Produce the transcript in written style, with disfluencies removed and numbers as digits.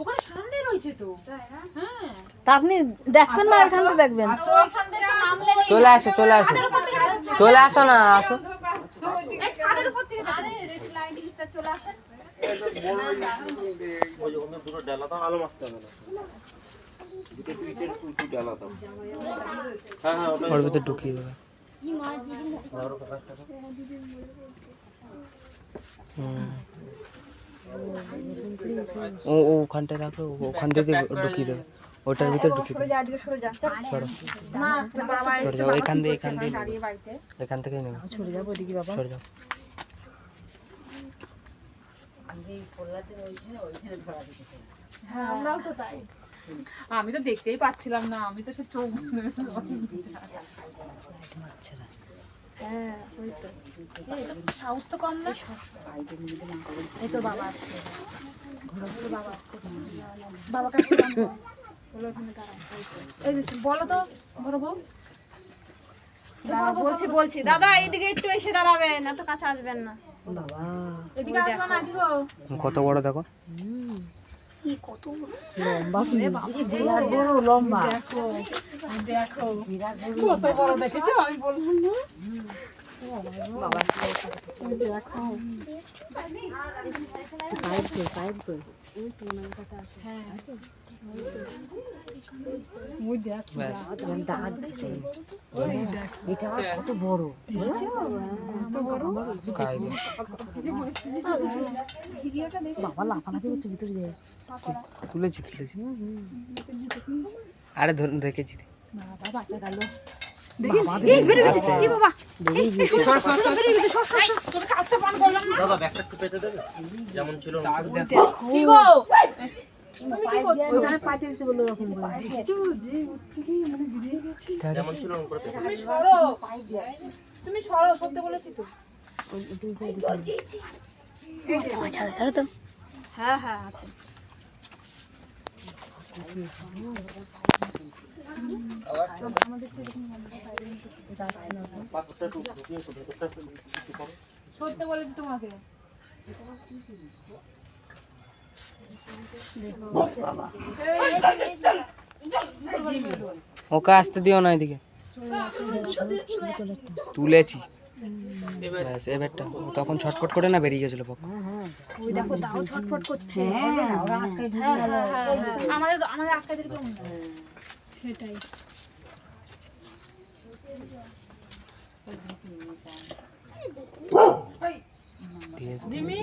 ওখানে সামনে রয়েছে তো, তাই না? হ্যাঁ, তা আপনি দেখবেন না, ওইখান থেকে দেখবেন। চলে আসো চলে আসো চলে আসো না আসো। এই ছাদের উপর থেকে আরে লাইন লিস্টটা চলে আসেন। ওই যে ওখানে দুটো ডালা দাও, আলো মারতে হবে না। দুটো পিচের উঁচু ডালা দাও। হ্যাঁ হ্যাঁ, ওটা ওর ভিতর ঢুকিয়ে দেবে। ও ওখানটায় রাখো, ওখান থেকে ঢুকিয়ে দেবে, ওটার ভিতর ঢুকিয়ে দেবে। সরো সরে যাও, এখান থেকে এখান থেকেই নেবে। সরে যাও ওইদিকে বাবা, সরে যাও। হ্যাঁ, আমরাও তো তাই। আমি তো দেখতেই পাচ্ছিলাম না, আমি তো সে চোখ হ্যাঁ, ওই তো সাহস তো কম না। এই তো বাবা আসছে, বাবা আসছে, বাবা কাছে এই যে বলো তো বড় বউ। বলছি দাদা এইদিকে একটু এসে দাঁড়াবেন, এত কাছে আসবেন না। এদিকে আসবা না, এদিকে কত বড় দেখো, লম্বা। দেখো দেখো কত বড় দেখেছো, আমি বললাম না। দেখো ব্যাস। কত বড় খাই দিও। বাবা লাফালাফি করছে ভিতরে যায়। তুলেছি আরে দেখেছি রে। দাদা ব্যাগটা একটু পেতে দেবে, যেমন ছিল না। কি গো, যেমন ছিল ওরকম করে পেতে দেবে। তুমি সরো, সত্যি বলেছি তো। ছাড়ো তো। হ্যাঁ হ্যাঁ আছে। পাথরটা একটু ঢুকিয়ে একটু ভেতরটা একটু করো। সত্যি বলেছি তোমাকে। ওকে আসতে দিও না এদিকে, তুলেছি ব্যাস। এবারটা তখন ছটফট করে না বেরিয়ে গেছিল পক্ষ। ওই দেখো দাও ছটফট করছে। আমাদের আমাদের আটকাদের কেউ না, সেটাই। দিয়েছে। জিমি